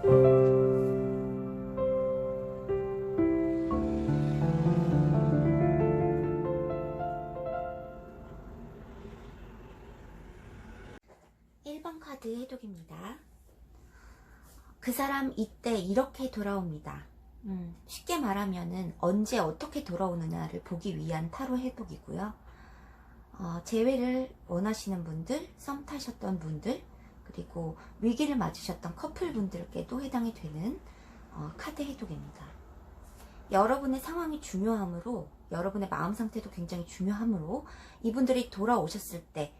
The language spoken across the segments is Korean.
카드 해독입니다. 그 사람 이때 이렇게 돌아옵니다. 쉽게 말하면은 언제 어떻게 돌아오느냐를 보기 위한 타로 해독이고요. 재회를 원하시는 분들, 썸 타셨던 분들, 그리고 위기를 맞으셨던 커플분들께도 해당이 되는 카드 해독입니다. 여러분의 상황이 중요하므로, 여러분의 마음 상태도 굉장히 중요하므로 이분들이 돌아오셨을 때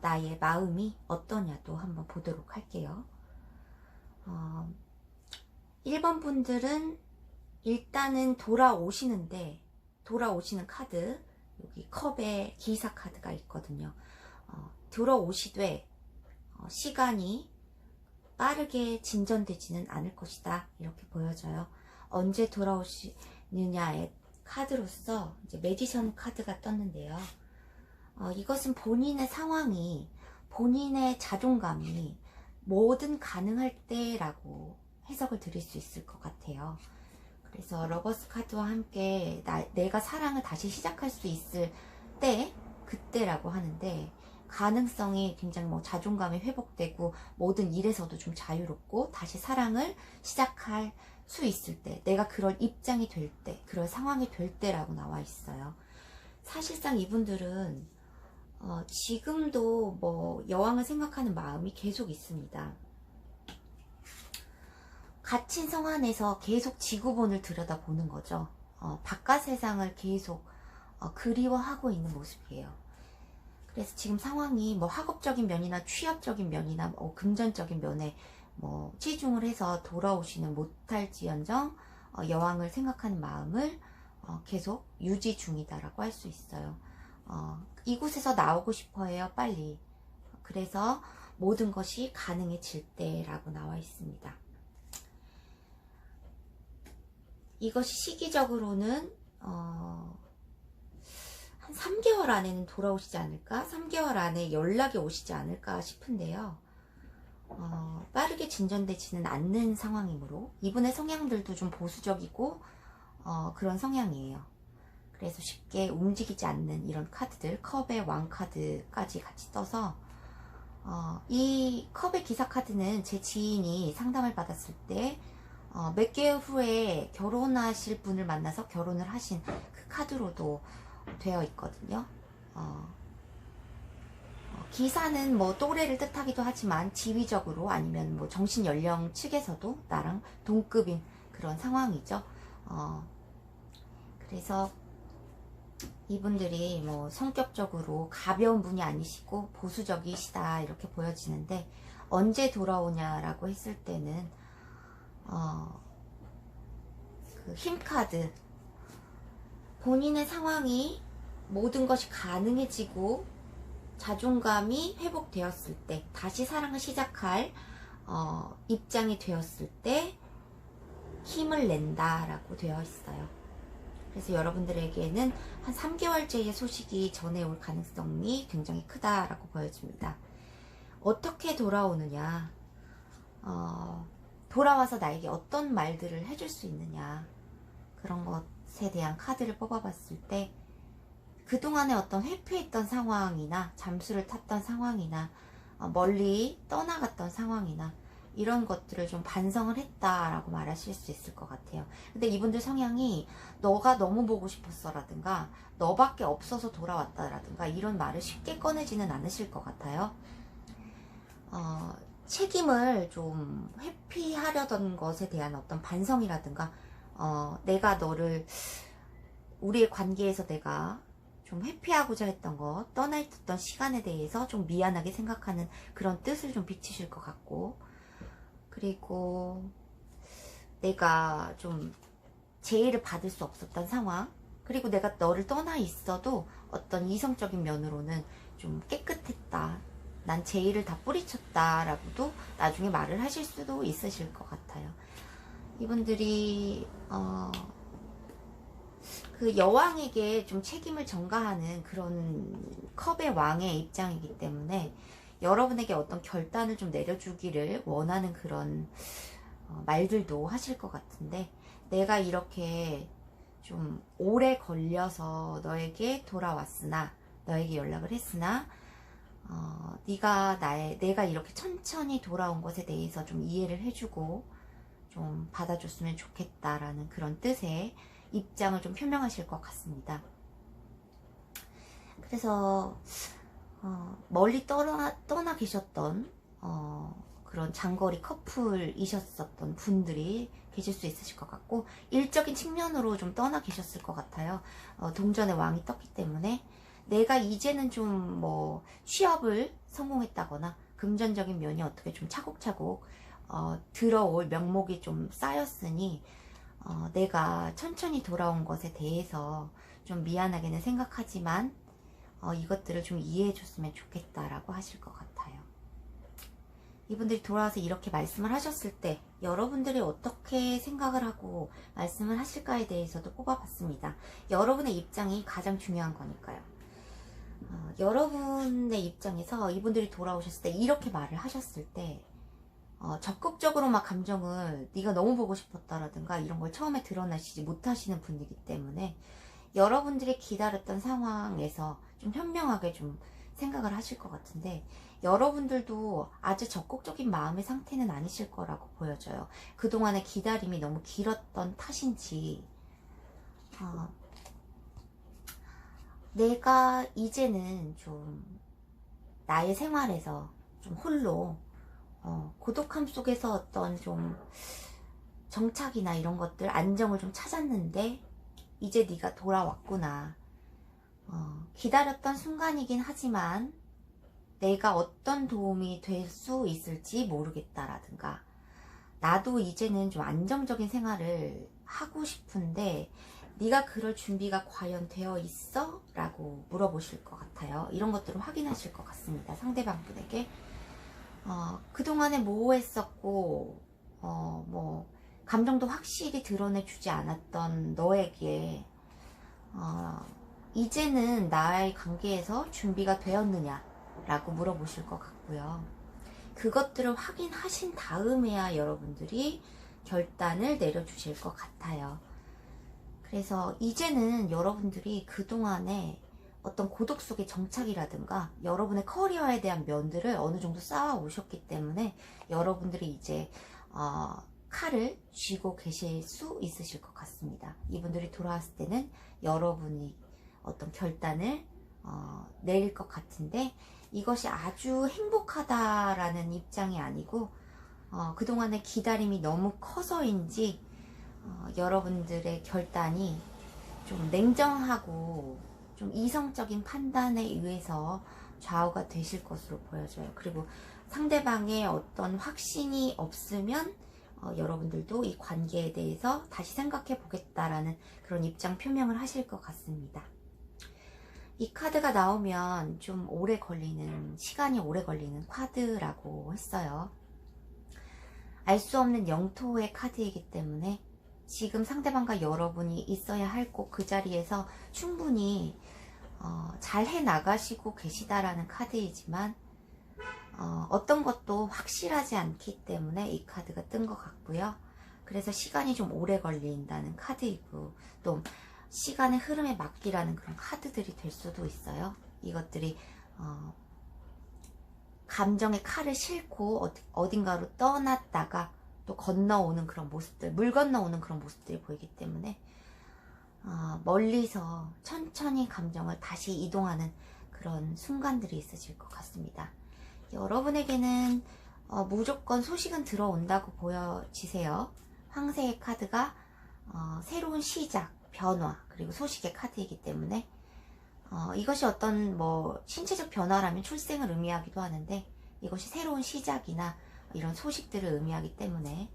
나의 마음이 어떠냐도 한번 보도록 할게요. 1번 분들은 일단은 돌아오시는데, 돌아오시는 카드, 여기 컵에 기사 카드가 있거든요. 들어오시되 시간이 빠르게 진전되지는 않을 것이다, 이렇게 보여져요. 언제 돌아오시느냐의 카드로서 이제 매지션 카드가 떴는데요. 이것은 본인의 상황이, 본인의 자존감이 뭐든 가능할 때라고 해석을 드릴 수 있을 것 같아요. 그래서 러버스 카드와 함께 내가 사랑을 다시 시작할 수 있을 때, 그때라고 하는데, 가능성이 굉장히 자존감이 회복되고 모든 일에서도 좀 자유롭고 다시 사랑을 시작할 수 있을 때, 내가 그럴 입장이 될 때, 그럴 상황이 될 때라고 나와 있어요. 사실상 이분들은 지금도 여왕을 생각하는 마음이 계속 있습니다. 갇힌 성 안에서 계속 지구본을 들여다보는 거죠. 바깥 세상을 계속 그리워하고 있는 모습이에요. 그래서 지금 상황이 학업적인 면이나 취업적인 면이나 금전적인 면에 치중을 해서 돌아오시는 못할지언정 여왕을 생각하는 마음을 계속 유지 중이다라고 할 수 있어요. 이곳에서 나오고 싶어 해요, 빨리. 그래서 모든 것이 가능해질 때라고 나와 있습니다. 이것이 시기적으로는 한 3개월 안에는 돌아오시지 않을까? 3개월 안에 연락이 오시지 않을까 싶은데요. 빠르게 진전되지는 않는 상황이므로 이분의 성향들도 좀 보수적이고 그런 성향이에요. 그래서 쉽게 움직이지 않는 이런 카드들, 컵의 왕 카드까지 같이 떠서 이 컵의 기사 카드는 제 지인이 상담을 받았을 때 몇 개월 후에 결혼하실 분을 만나서 결혼을 하신 그 카드로도 되어 있거든요. 기사는 또래를 뜻하기도 하지만 지위적으로 아니면 정신 연령 측에서도 나랑 동급인 그런 상황이죠. 그래서 이분들이 성격적으로 가벼운 분이 아니시고 보수적이시다, 이렇게 보여지는데, 언제 돌아오냐라고 했을 때는 그 힘카드, 본인의 상황이 모든 것이 가능해지고 자존감이 회복되었을 때, 다시 사랑을 시작할 입장이 되었을 때 힘을 낸다라고 되어 있어요. 그래서 여러분들에게는 한 3개월째의 소식이 전해 올 가능성이 굉장히 크다라고 보여집니다. 어떻게 돌아오느냐, 돌아와서 나에게 어떤 말들을 해줄 수 있느냐, 그런 것에 대한 카드를 뽑아봤을 때, 그동안에 어떤 회피했던 상황이나 잠수를 탔던 상황이나 멀리 떠나갔던 상황이나 이런 것들을 좀 반성을 했다라고 말하실 수 있을 것 같아요. 근데 이분들 성향이 너가 너무 보고 싶었어 라든가 너밖에 없어서 돌아왔다 라든가 이런 말을 쉽게 꺼내지는 않으실 것 같아요. 책임을 좀 회피하려던 것에 대한 어떤 반성이라든가 내가 너를, 우리의 관계에서 내가 좀 회피하고자 했던 것, 떠나 있었던 시간에 대해서 좀 미안하게 생각하는 그런 뜻을 좀 비치실 것 같고, 그리고 내가 좀 제의를 받을 수 없었던 상황, 그리고 내가 너를 떠나 있어도 어떤 이성적인 면으로는 좀 깨끗했다, 난 제의를 다 뿌리쳤다 라고도 나중에 말을 하실 수도 있으실 것 같아요. 이분들이 그 여왕에게 좀 책임을 전가하는 그런 컵의 왕의 입장이기 때문에 여러분에게 어떤 결단을 좀 내려주기를 원하는 그런 말들도 하실 것 같은데, 내가 이렇게 좀 오래 걸려서 너에게 돌아왔으나, 너에게 연락을 했으나 내가 이렇게 천천히 돌아온 것에 대해서 좀 이해를 해주고 좀 받아줬으면 좋겠다라는 그런 뜻의 입장을 좀 표명하실 것 같습니다. 그래서 멀리 떠나 계셨던 그런 장거리 커플이셨었던 분들이 계실 수 있으실 것 같고, 일적인 측면으로 좀 떠나 계셨을 것 같아요. 동전의 왕이 떴기 때문에 내가 이제는 좀 뭐 취업을 성공했다거나 금전적인 면이 어떻게 좀 차곡차곡 들어올 명목이 좀 쌓였으니 내가 천천히 돌아온 것에 대해서 좀 미안하게는 생각하지만 이것들을 좀 이해해 줬으면 좋겠다라고 하실 것 같아요. 이분들이 돌아와서 이렇게 말씀을 하셨을 때 여러분들이 어떻게 생각을 하고 말씀을 하실까에 대해서도 뽑아봤습니다. 여러분의 입장이 가장 중요한 거니까요. 여러분의 입장에서 이분들이 돌아오셨을 때 이렇게 말을 하셨을 때 적극적으로 막 감정을 네가 너무 보고 싶었다라든가 이런 걸 처음에 드러내시지 못하시는 분이기 때문에 여러분들이 기다렸던 상황에서 좀 현명하게 좀 생각을 하실 것 같은데, 여러분들도 아주 적극적인 마음의 상태는 아니실 거라고 보여져요. 그동안의 기다림이 너무 길었던 탓인지 내가 이제는 좀 나의 생활에서 좀 홀로 고독함 속에서 어떤 좀 정착이나 이런 것들, 안정을 좀 찾았는데 이제 네가 돌아왔구나. 기다렸던 순간이긴 하지만 내가 어떤 도움이 될 수 있을지 모르겠다라든가, 나도 이제는 좀 안정적인 생활을 하고 싶은데 네가 그럴 준비가 과연 되어 있어? 라고 물어보실 것 같아요. 이런 것들을 확인하실 것 같습니다. 상대방 분에게 그동안에 뭐 했었고 뭐 감정도 확실히 드러내주지 않았던 너에게 이제는 나의 관계에서 준비가 되었느냐 라고 물어보실 것 같고요. 그것들을 확인하신 다음에야 여러분들이 결단을 내려주실 것 같아요. 그래서 이제는 여러분들이 그동안에 어떤 고독 속의 정착이라든가 여러분의 커리어에 대한 면들을 어느 정도 쌓아 오셨기 때문에 여러분들이 이제 칼을 쥐고 계실 수 있으실 것 같습니다. 이분들이 돌아왔을 때는 여러분이 어떤 결단을 내릴 것 같은데, 이것이 아주 행복하다라는 입장이 아니고 그동안의 기다림이 너무 커서인지 여러분들의 결단이 좀 냉정하고 좀 이성적인 판단에 의해서 좌우가 되실 것으로 보여져요. 그리고 상대방의 어떤 확신이 없으면 여러분들도 이 관계에 대해서 다시 생각해 보겠다라는 그런 입장 표명을 하실 것 같습니다. 이 카드가 나오면 좀 시간이 오래 걸리는 카드라고 했어요. 알 수 없는 영토의 카드이기 때문에 지금 상대방과 여러분이 있어야 할 꼭 그 자리에서 충분히 잘 해나가시고 계시다라는 카드이지만 어떤 것도 확실하지 않기 때문에 이 카드가 뜬 것 같고요. 그래서 시간이 좀 오래 걸린다는 카드이고, 또 시간의 흐름에 맡기라는 그런 카드들이 될 수도 있어요. 이것들이 감정의 칼을 싣고 어딘가로 떠났다가 또 건너오는 그런 모습들, 물 건너오는 그런 모습들이 보이기 때문에 멀리서 천천히 감정을 다시 이동하는 그런 순간들이 있으실 것 같습니다. 여러분에게는 무조건 소식은 들어온다고 보여지세요. 황새의 카드가 새로운 시작, 변화, 그리고 소식의 카드이기 때문에 이것이 어떤 뭐 신체적 변화라면 출생을 의미하기도 하는데, 이것이 새로운 시작이나 이런 소식들을 의미하기 때문에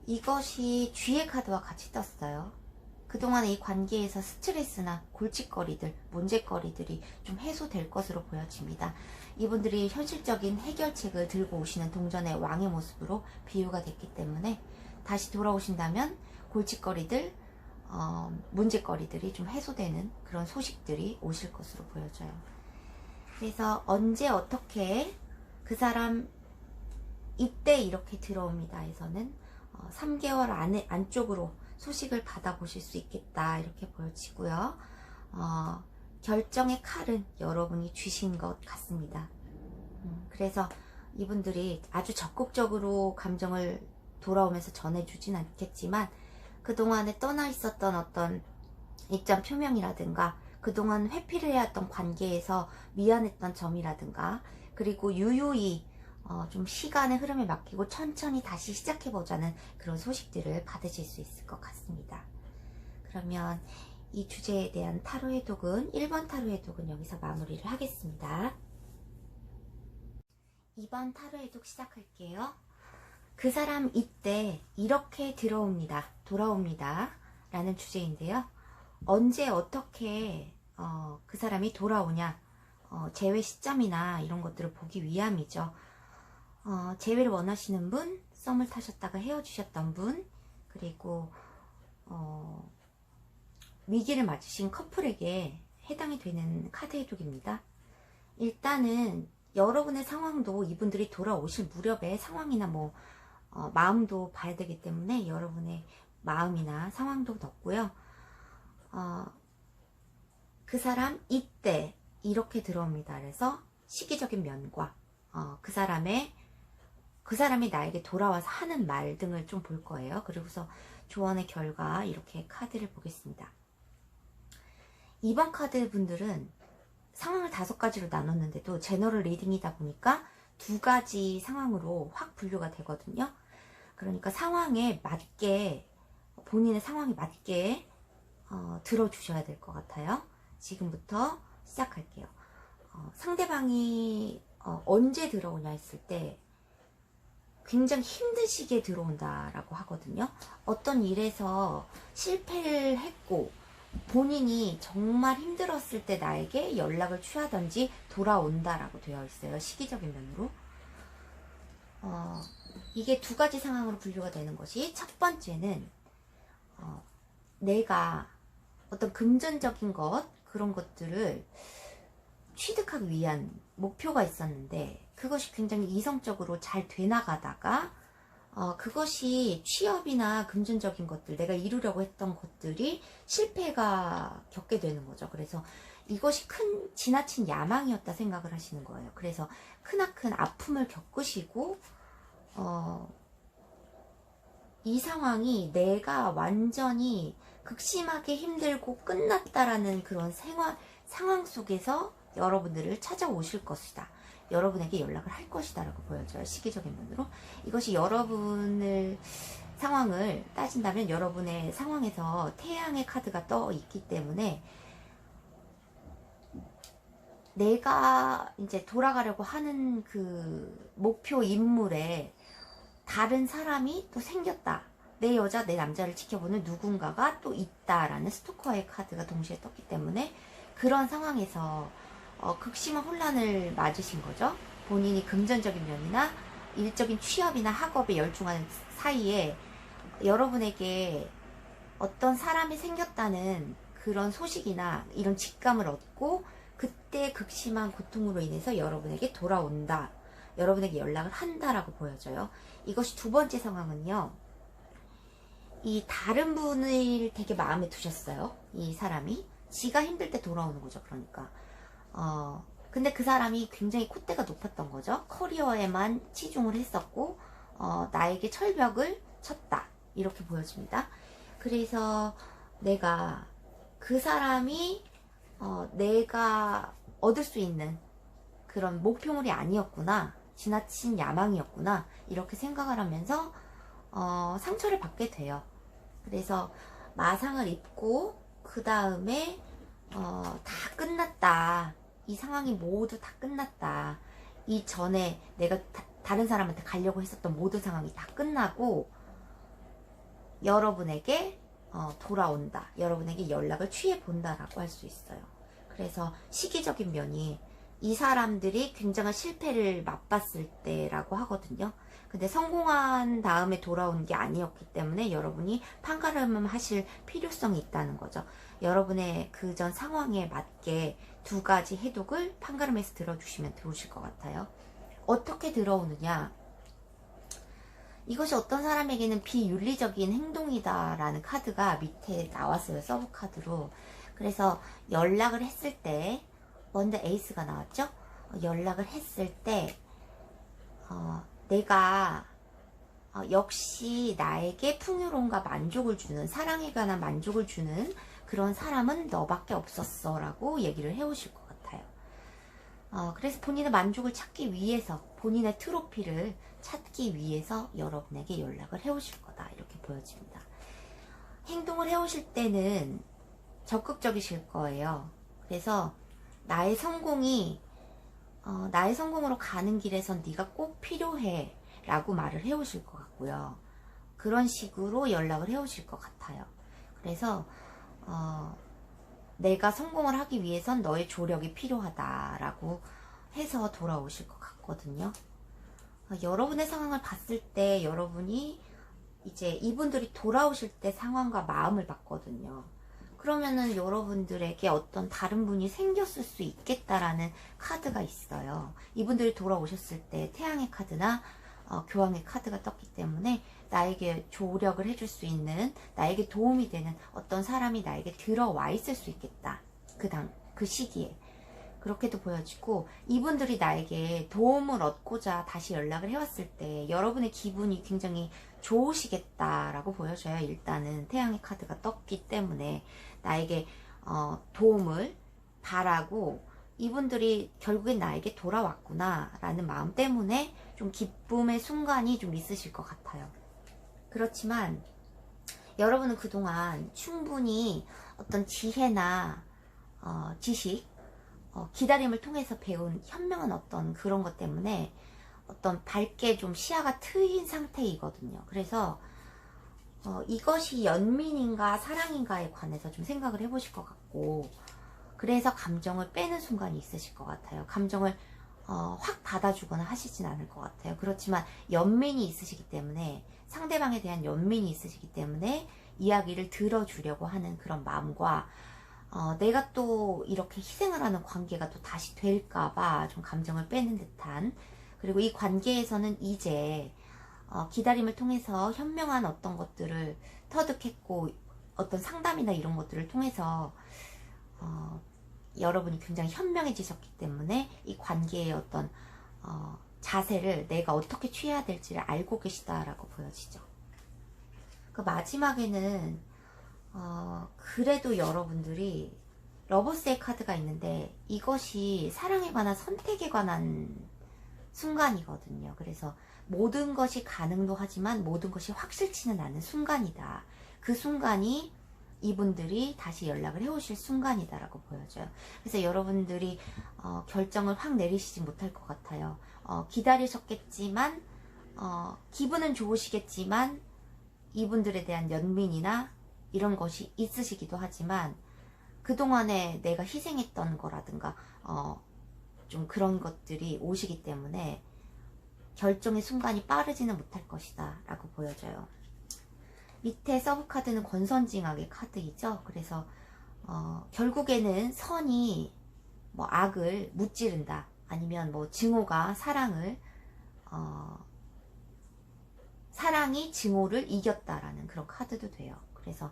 이것이 쥐의 카드와 같이 떴어요. 그동안 이 관계에서 스트레스나 골칫거리들, 문제거리들이 좀 해소될 것으로 보여집니다. 이분들이 현실적인 해결책을 들고 오시는 동전의 왕의 모습으로 비유가 됐기 때문에 다시 돌아오신다면 골칫거리들, 문제거리들이 좀 해소되는 그런 소식들이 오실 것으로 보여져요. 그래서 언제 어떻게 그 사람 이때 이렇게 들어옵니다에서는 3개월 안쪽으로 소식을 받아보실 수 있겠다 이렇게 보여지고요. 결정의 칼은 여러분이 쥐신 것 같습니다. 그래서 이분들이 아주 적극적으로 감정을 돌아오면서 전해주진 않겠지만 그동안에 떠나 있었던 어떤 입장 표명이라든가 그동안 회피를 해왔던 관계에서 미안했던 점이라든가 그리고 유유히 좀 시간의 흐름에 맡기고 천천히 다시 시작해보자는 그런 소식들을 받으실 수 있을 것 같습니다. 그러면 이 주제에 대한 타로 해독은 1번 타로 해독은 여기서 마무리를 하겠습니다. 2번 타로 해독 시작할게요. 그 사람 이때 이렇게 돌아옵니다 라는 주제인데요. 언제 어떻게 그 사람이 돌아오냐, 재회 시점이나 이런 것들을 보기 위함이죠. 재회를 원하시는 분, 썸을 타셨다가 헤어지셨던 분, 그리고 위기를 맞으신 커플에게 해당이 되는 카드 해독입니다. 일단은 여러분의 상황도 이분들이 돌아오실 무렵의 상황이나 마음도 봐야 되기 때문에 여러분의 마음이나 상황도 넣고요. 그 사람 이때 이렇게 들어옵니다. 그래서 시기적인 면과 그 사람이 나에게 돌아와서 하는 말 등을 좀 볼 거예요. 그리고서 조언의 결과 이렇게 카드를 보겠습니다. 2번 카드 분들은 상황을 5가지로 나눴는데도 제너럴 리딩이다 보니까 2가지 상황으로 확 분류가 되거든요. 그러니까 본인의 상황에 맞게 들어주셔야 될 것 같아요. 지금부터 시작할게요. 상대방이 언제 들어오냐 했을 때 굉장히 힘든 시기에 들어온다라고 하거든요. 어떤 일에서 실패를 했고 본인이 정말 힘들었을 때 나에게 연락을 취하든지 돌아온다라고 되어 있어요. 시기적인 면으로. 이게 2가지 상황으로 분류가 되는 것이, 첫 번째는 내가 어떤 금전적인 그런 것들을 취득하기 위한 목표가 있었는데 그것이 굉장히 이성적으로 잘 돼나가다가 그것이 취업이나 금전적인 것들, 내가 이루려고 했던 것들이 실패가 겪게 되는 거죠. 그래서 이것이 지나친 야망이었다 생각을 하시는 거예요. 그래서 크나큰 아픔을 겪으시고 이 상황이 내가 완전히 극심하게 힘들고 끝났다라는 그런 상황 속에서 여러분들을 찾아오실 것이다. 여러분에게 연락을 할 것이다 라고 보여져요. 시기적인 면으로. 이것이 여러분의 상황을 따진다면 여러분의 상황에서 태양의 카드가 떠 있기 때문에 내가 이제 돌아가려고 하는 그 목표 인물에 다른 사람이 또 생겼다. 내 여자, 내 남자를 지켜보는 누군가가 또 있다라는 스토커의 카드가 동시에 떴기 때문에 그런 상황에서 극심한 혼란을 맞으신 거죠. 본인이 금전적인 면이나 일적인 취업이나 학업에 열중하는 사이에 여러분에게 어떤 사람이 생겼다는 그런 소식이나 이런 직감을 얻고 그때 극심한 고통으로 인해서 여러분에게 돌아온다. 여러분에게 연락을 한다라고 보여져요. 이것이 2번째 상황은요. 이 다른 분을 되게 마음에 두셨어요. 이 사람이. 지가 힘들 때 돌아오는 거죠. 그러니까. 근데 그 사람이 굉장히 콧대가 높았던 거죠. 커리어에만 치중을 했었고, 나에게 철벽을 쳤다. 이렇게 보여집니다. 그래서 내가 그 사람이 내가 얻을 수 있는 그런 목표물이 아니었구나. 지나친 야망이었구나. 이렇게 생각을 하면서 상처를 받게 돼요. 그래서 마상을 입고 그 다음에 다 끝났다. 이 상황이 모두 다 끝났다. 이전에 내가 다른 사람한테 가려고 했었던 모든 상황이 다 끝나고 여러분에게 돌아온다. 여러분에게 연락을 취해본다라고 할 수 있어요. 그래서 시기적인 면이 이 사람들이 굉장한 실패를 맛봤을 때라고 하거든요. 근데 성공한 다음에 돌아온 게 아니었기 때문에 여러분이 판가름 하실 필요성이 있다는 거죠. 여러분의 그전 상황에 맞게 2가지 해독을 판가름해서 들어주시면 좋으실 것 같아요. 어떻게 들어오느냐. 이것이 어떤 사람에게는 비윤리적인 행동이다라는 카드가 밑에 나왔어요. 서브 카드로. 그래서 연락을 했을 때, 먼저 에이스가 나왔죠? 연락을 했을 때 내가 역시 나에게 풍요로움과 만족을 주는, 사랑에 관한 만족을 주는 그런 사람은 너밖에 없었어 라고 얘기를 해오실 것 같아요. 그래서 본인의 만족을 찾기 위해서, 본인의 트로피를 찾기 위해서 여러분에게 연락을 해오실 거다, 이렇게 보여집니다. 행동을 해오실 때는 적극적이실 거예요. 그래서 나의 성공으로 가는 길에선 네가 꼭 필요해 라고 말을 해오실 것 같고요. 그런 식으로 연락을 해오실 것 같아요. 그래서 내가 성공을 하기 위해선 너의 조력이 필요하다라고 해서 돌아오실 것 같거든요. 여러분의 상황을 봤을 때 여러분이 이제 이분들이 돌아오실 때 상황과 마음을 봤거든요. 그러면은 여러분들에게 어떤 다른 분이 생겼을 수 있겠다라는 카드가 있어요. 이분들이 돌아오셨을 때 태양의 카드나 교황의 카드가 떴기 때문에 나에게 조력을 해줄 수 있는, 나에게 도움이 되는 어떤 사람이 나에게 들어와 있을 수 있겠다. 그 시기에. 그렇게도 보여지고, 이분들이 나에게 도움을 얻고자 다시 연락을 해왔을 때 여러분의 기분이 굉장히 좋으시겠다라고 보여져요. 일단은 태양의 카드가 떴기 때문에 나에게 도움을 바라고, 이분들이 결국엔 나에게 돌아왔구나 라는 마음 때문에 좀 기쁨의 순간이 좀 있으실 것 같아요. 그렇지만 여러분은 그동안 충분히 어떤 지혜나 지식, 기다림을 통해서 배운 현명한 어떤 그런 것 때문에 어떤 밝게 좀 시야가 트인 상태이거든요. 그래서 이것이 연민인가 사랑인가에 관해서 좀 생각을 해보실 것 같고, 그래서 감정을 빼는 순간이 있으실 것 같아요. 감정을 확 받아주거나 하시진 않을 것 같아요. 그렇지만 연민이 있으시기 때문에, 상대방에 대한 연민이 있으시기 때문에 이야기를 들어주려고 하는 그런 마음과 내가 또 이렇게 희생을 하는 관계가 또 다시 될까봐 좀 감정을 빼는 듯한, 그리고 이 관계에서는 이제 기다림을 통해서 현명한 어떤 것들을 터득했고, 어떤 상담이나 이런 것들을 통해서 여러분이 굉장히 현명해지셨기 때문에 이 관계의 어떤 자세를 내가 어떻게 취해야 될지를 알고 계시다라고 보여지죠. 그 마지막에는 그래도 여러분들이 러버스의 카드가 있는데, 이것이 사랑에 관한, 선택에 관한 순간이거든요. 그래서 모든 것이 가능도 하지만 모든 것이 확실치는 않은 순간이다. 그 순간이 이분들이 다시 연락을 해오실 순간이다라고 보여져요. 그래서 여러분들이 결정을 확 내리시지 못할 것 같아요. 기다리셨겠지만 기분은 좋으시겠지만 이분들에 대한 연민이나 이런 것이 있으시기도 하지만, 그동안에 내가 희생했던 거라든가 좀 그런 것들이 오시기 때문에 결정의 순간이 빠르지는 못할 것이다 라고 보여져요. 밑에 서브카드는 권선징악의 카드이죠. 그래서 결국에는 선이 뭐 악을 무찌른다, 아니면 뭐 증오가 사랑이 증오를 이겼다라는 그런 카드도 돼요. 그래서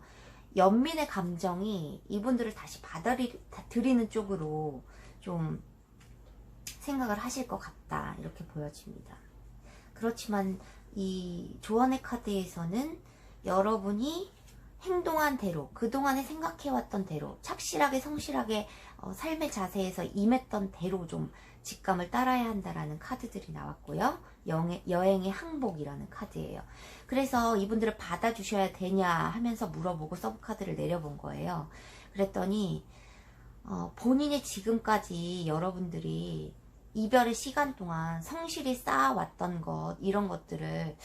연민의 감정이 이분들을 다시 받아들이는 쪽으로 좀 생각을 하실 것 같다, 이렇게 보여집니다. 그렇지만 이 조언의 카드에서는 여러분이 행동한 대로, 그동안에 생각해왔던 대로, 착실하게 성실하게 삶의 자세에서 임했던 대로 좀 직감을 따라야 한다라는 카드들이 나왔고요. 여행의 항복이라는 카드예요. 그래서 이분들을 받아주셔야 되냐 하면서 물어보고 서브카드를 내려본 거예요. 그랬더니 본인이 지금까지 여러분들이 이별의 시간 동안 성실히 쌓아왔던 것, 이런 것들을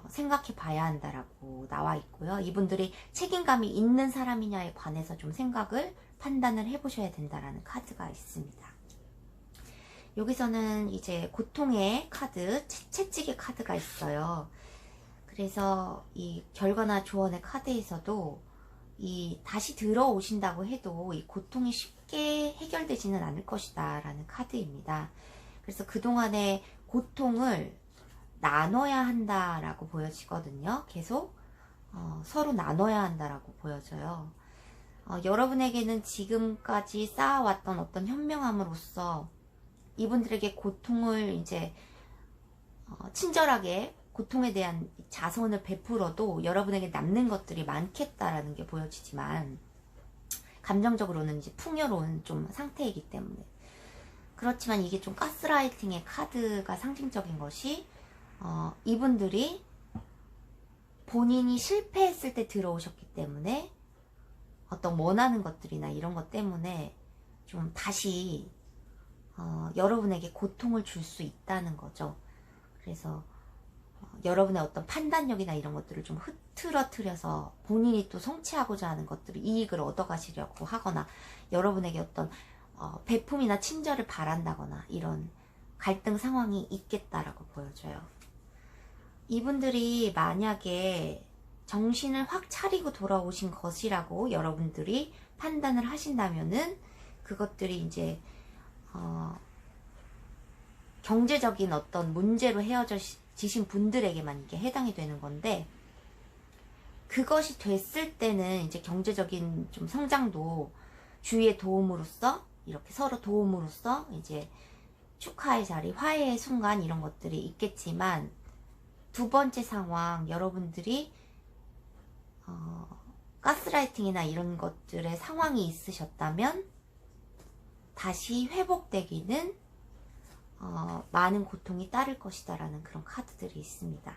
생각해 봐야 한다라고 나와 있고요. 이분들이 책임감이 있는 사람이냐에 관해서 좀 판단을 해보셔야 된다라는 카드가 있습니다. 여기서는 이제 고통의 카드, 채찍의 카드가 있어요. 그래서 이 결과나 조언의 카드에서도 다시 들어오신다고 해도 이 고통이 쉽게 해결되지는 않을 것이다 라는 카드입니다. 그래서 그동안의 고통을 나눠야 한다라고 보여지거든요. 계속 서로 나눠야 한다라고 보여져요. 여러분에게는 지금까지 쌓아왔던 어떤 현명함으로써 이분들에게 고통을 이제 친절하게 고통에 대한 자선을 베풀어도 여러분에게 남는 것들이 많겠다라는 게 보여지지만, 감정적으로는 이제 풍요로운 좀 상태이기 때문에. 그렇지만 이게 좀 가스라이팅의 카드가 상징적인 것이, 이분들이 본인이 실패했을 때 들어오셨기 때문에 어떤 원하는 것들이나 이런 것 때문에 좀 다시 여러분에게 고통을 줄 수 있다는 거죠. 그래서 여러분의 어떤 판단력이나 이런 것들을 좀 흐트러뜨려서 본인이 또 성취하고자 하는 것들을 이익을 얻어가시려고 하거나, 여러분에게 어떤 배품이나 친절을 바란다거나 이런 갈등 상황이 있겠다라고 보여져요. 이분들이 만약에 정신을 확 차리고 돌아오신 것이라고 여러분들이 판단을 하신다면은, 그것들이 이제 경제적인 어떤 문제로 헤어지신 분들에게만 이게 해당이 되는 건데, 그것이 됐을 때는 이제 경제적인 좀 성장도 주위의 도움으로써, 이렇게 서로 도움으로써 이제 축하의 자리, 화해의 순간 이런 것들이 있겠지만, 두 번째 상황, 여러분들이 가스라이팅이나 이런 것들의 상황이 있으셨다면 다시 회복되기는 많은 고통이 따를 것이다 라는 그런 카드들이 있습니다.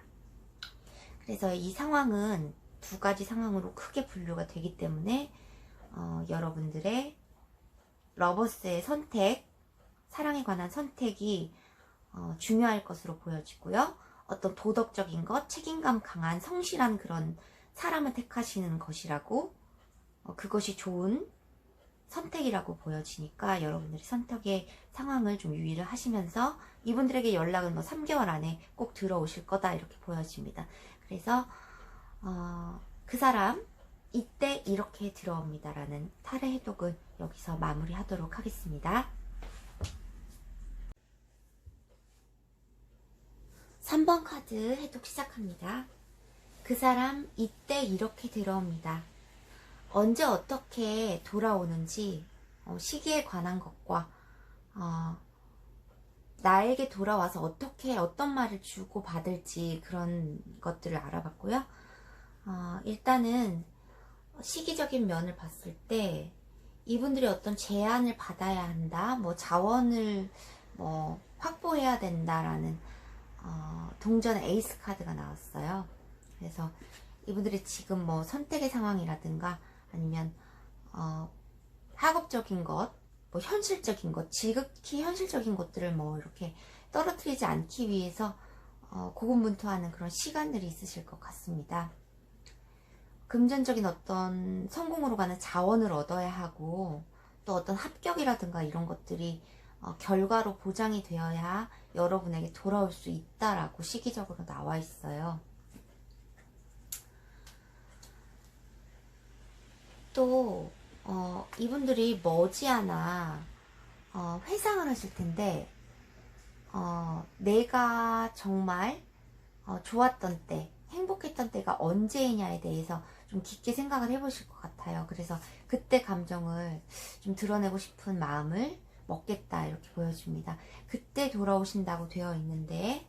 그래서 이 상황은 두 가지 상황으로 크게 분류가 되기 때문에 여러분들의 러버스의 선택, 사랑에 관한 선택이 중요할 것으로 보여지고요. 어떤 도덕적인 것, 책임감 강한 성실한 그런 사람을 택하시는 것이라고, 그것이 좋은 선택이라고 보여지니까 여러분들이 선택의 상황을 좀 유의를 하시면서, 이분들에게 연락은 뭐 3개월 안에 꼭 들어오실 거다 이렇게 보여집니다. 그래서 그 사람 이때 이렇게 들어옵니다 라는 타로 해독은 여기서 마무리하도록 하겠습니다. 3번 카드 해독 시작합니다. 그 사람 이때 이렇게 들어옵니다. 언제 어떻게 돌아오는지, 시기에 관한 것과 나에게 돌아와서 어떻게 어떤 말을 주고 받을지 그런 것들을 알아봤고요. 일단은 시기적인 면을 봤을 때 이분들이 어떤 제안을 받아야 한다, 뭐 자원을 뭐 확보해야 된다라는 동전의 에이스 카드가 나왔어요. 그래서 이분들이 지금 뭐 선택의 상황이라든가 아니면 학업적인 것, 뭐 현실적인 것, 지극히 현실적인 것들을 뭐 이렇게 떨어뜨리지 않기 위해서 고군분투하는 그런 시간들이 있으실 것 같습니다. 금전적인 어떤 성공으로 가는 자원을 얻어야 하고, 또 어떤 합격이라든가 이런 것들이 결과로 보장이 되어야 여러분에게 돌아올 수 있다라고 시기적으로 나와 있어요. 또 이분들이 머지않아 회상을 하실 텐데, 내가 정말 좋았던 때, 행복했던 때가 언제이냐에 대해서 좀 깊게 생각을 해보실 것 같아요. 그래서 그때 감정을 좀 드러내고 싶은 마음을 먹겠다 이렇게 보여줍니다. 그때 돌아오신다고 되어 있는데,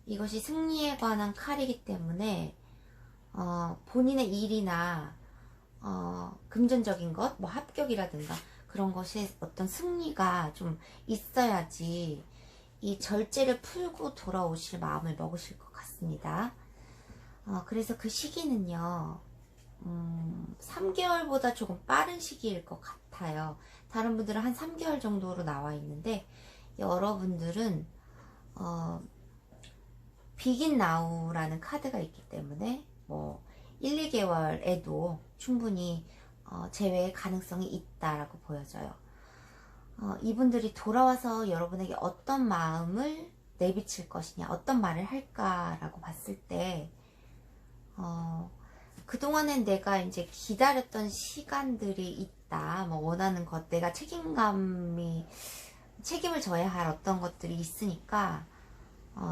이것이 승리에 관한 칼이기 때문에 본인의 일이나 금전적인 것, 뭐 합격이라든가 그런 것에 어떤 승리가 좀 있어야지 이 절제를 풀고 돌아오실 마음을 먹으실 것 같습니다. 그래서 그 시기는요, 3개월보다 조금 빠른 시기일 것 같아요. 다른 분들은 한 3개월 정도로 나와 있는데, 여러분들은 Begin Now라는 카드가 있기 때문에 뭐 1, 2개월에도 충분히 재회의 가능성이 있다라고 보여져요. 이분들이 돌아와서 여러분에게 어떤 마음을 내비칠 것이냐, 어떤 말을 할까라고 봤을 때, 그동안엔 내가 이제 기다렸던 시간들이 있다, 뭐 원하는 것, 내가 책임을 져야 할 어떤 것들이 있으니까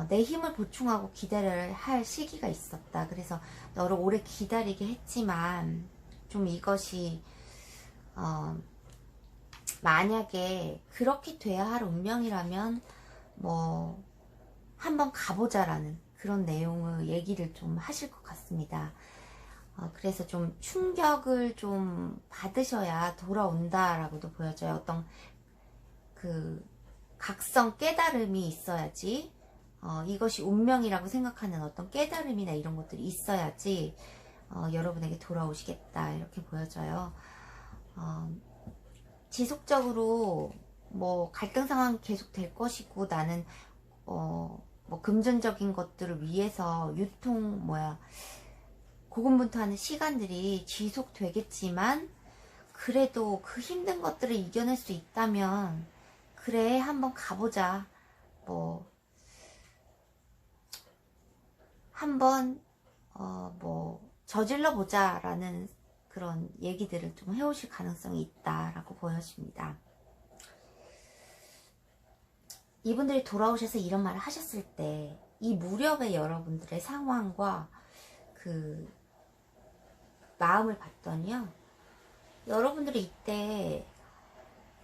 내 힘을 보충하고 기다려야 할 시기가 있었다. 그래서 너를 오래 기다리게 했지만 좀 이것이 만약에 그렇게 돼야 할 운명이라면 뭐 한번 가보자라는 그런 내용의 얘기를 좀 하실 것 같습니다. 그래서 좀 충격을 좀 받으셔야 돌아온다라고도 보여져요. 어떤 그 각성 깨달음이 있어야지, 이것이 운명이라고 생각하는 어떤 깨달음이나 이런 것들이 있어야지 여러분에게 돌아오시겠다 이렇게 보여져요. 지속적으로 뭐 갈등 상황이 계속 될 것이고, 나는 뭐 금전적인 것들을 위해서 고군분투하는 시간들이 지속되겠지만, 그래도 그 힘든 것들을 이겨낼 수 있다면 그래 한번 가보자, 뭐 한번 뭐 저질러 보자 라는 그런 얘기들을 좀 해오실 가능성이 있다라고 보여집니다. 이분들이 돌아오셔서 이런 말을 하셨을 때 이 무렵의 여러분들의 상황과 그 마음을 봤더니요, 여러분들이 이때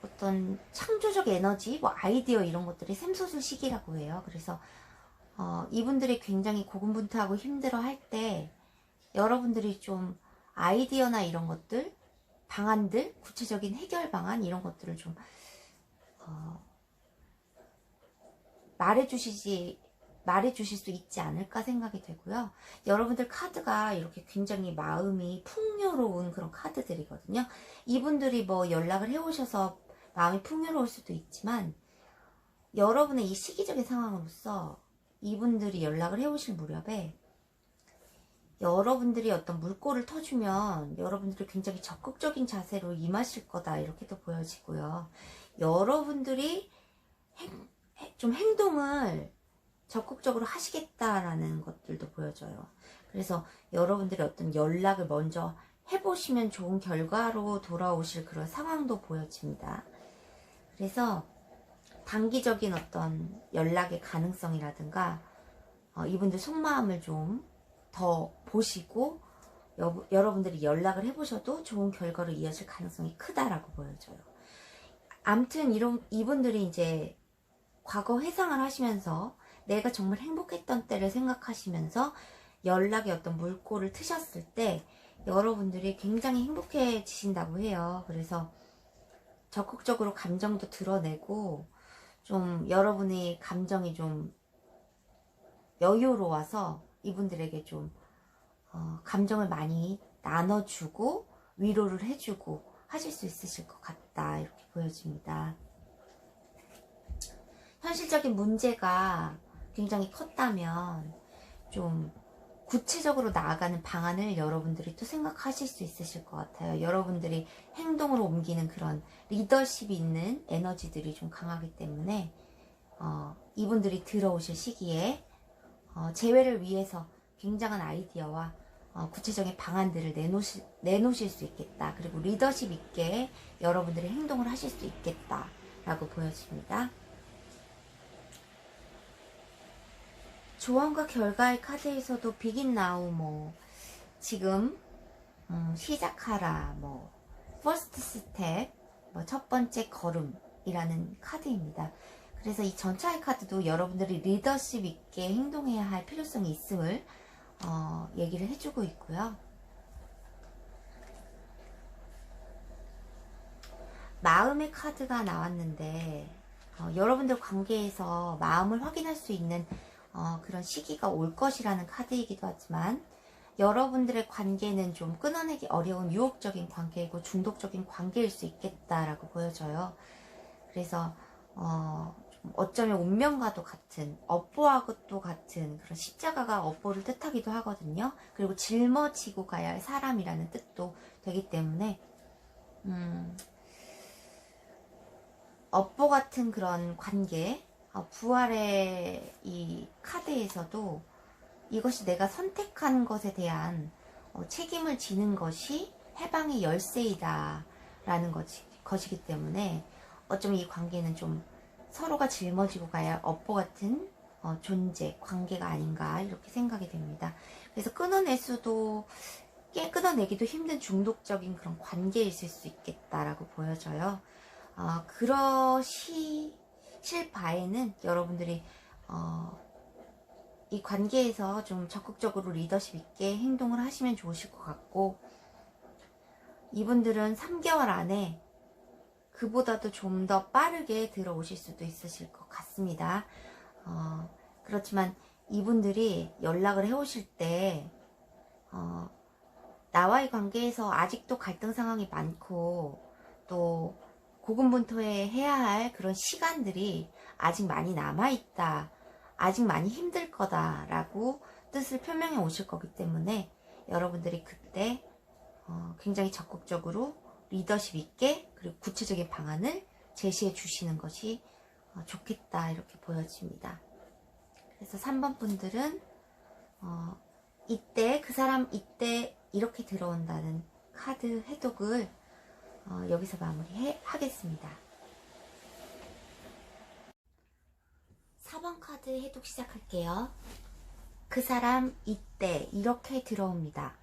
어떤 창조적 에너지, 뭐 아이디어 이런 것들이 샘솟을 시기라고 해요. 그래서 이분들이 굉장히 고군분투하고 힘들어 할 때 여러분들이 좀 아이디어나 이런 것들, 방안들, 구체적인 해결 방안 이런 것들을 좀 말해주실 수 있지 않을까 생각이 되고요. 여러분들 카드가 이렇게 굉장히 마음이 풍요로운 그런 카드들이거든요. 이분들이 뭐 연락을 해오셔서 마음이 풍요로울 수도 있지만, 여러분의 이 시기적인 상황으로서 이분들이 연락을 해오실 무렵에 여러분들이 어떤 물꼬를 터주면 여러분들이 굉장히 적극적인 자세로 임하실 거다 이렇게도 보여지고요. 여러분들이 좀 행동을 적극적으로 하시겠다라는 것들도 보여져요. 그래서 여러분들이 어떤 연락을 먼저 해보시면 좋은 결과로 돌아오실 그런 상황도 보여집니다. 그래서 단기적인 어떤 연락의 가능성이라든가 이분들 속마음을 좀 더 보시고 여러분들이 연락을 해보셔도 좋은 결과로 이어질 가능성이 크다라고 보여져요. 암튼 이분들이 이제 과거 회상을 하시면서 내가 정말 행복했던 때를 생각하시면서 연락에 어떤 물꼬를 트셨을 때 여러분들이 굉장히 행복해지신다고 해요. 그래서 적극적으로 감정도 드러내고 좀 여러분의 감정이 좀 여유로워서 이분들에게 좀 감정을 많이 나눠주고 위로를 해주고 하실 수 있으실 것 같다 이렇게 보여집니다. 현실적인 문제가 굉장히 컸다면 좀 구체적으로 나아가는 방안을 여러분들이 또 생각하실 수 있으실 것 같아요. 여러분들이 행동으로 옮기는 그런 리더십이 있는 에너지들이 좀 강하기 때문에 이분들이 들어오실 시기에 재회를 위해서 굉장한 아이디어와 구체적인 방안들을 내놓으실 수 있겠다. 그리고 리더십 있게 여러분들이 행동을 하실 수 있겠다 라고 보여집니다. 조언과 결과의 카드에서도 Begin Now, 뭐 지금 시작하라, 뭐 First Step, 뭐 첫 번째 걸음이라는 카드입니다. 그래서 이 전차의 카드도 여러분들이 리더십 있게 행동해야 할 필요성이 있음을 얘기를 해주고 있고요. 마음의 카드가 나왔는데 여러분들 관계에서 마음을 확인할 수 있는 그런 시기가 올 것이라는 카드이기도 하지만, 여러분들의 관계는 좀 끊어내기 어려운 유혹적인 관계이고 중독적인 관계일 수 있겠다라고 보여져요. 그래서 어쩌면 운명과도 같은, 업보하고도 같은 그런 십자가가 업보를 뜻하기도 하거든요. 그리고 짊어지고 가야 할 사람이라는 뜻도 되기 때문에 업보 같은 그런 관계, 부활의 이 카드에서도 이것이 내가 선택한 것에 대한 책임을 지는 것이 해방의 열쇠이다 라는 것이기 때문에 어쩌면 이 관계는 좀 서로가 짊어지고 가야 할 업보 같은 존재, 관계가 아닌가 이렇게 생각이 됩니다. 그래서 끊어내기도 힘든 중독적인 그런 관계에 있을 수 있겠다라고 보여져요. 그러실 바에는 여러분들이 이 관계에서 좀 적극적으로 리더십 있게 행동을 하시면 좋으실 것 같고, 이분들은 3개월 안에 그보다도 좀 더 빠르게 들어오실 수도 있으실 것 같습니다. 그렇지만 이분들이 연락을 해오실 때 나와의 관계에서 아직도 갈등 상황이 많고 또 고군분투해야 할 그런 시간들이 아직 많이 남아있다, 아직 많이 힘들 거다 라고 뜻을 표명해 오실 거기 때문에 여러분들이 그때 굉장히 적극적으로 리더십 있게 그리고 구체적인 방안을 제시해 주시는 것이 좋겠다 이렇게 보여집니다. 그래서 3번 분들은 이때 그 사람 이때 이렇게 들어온다는 카드 해독을 여기서 마무리하겠습니다. 4번 카드 해독 시작할게요. 그 사람 이때 이렇게 들어옵니다.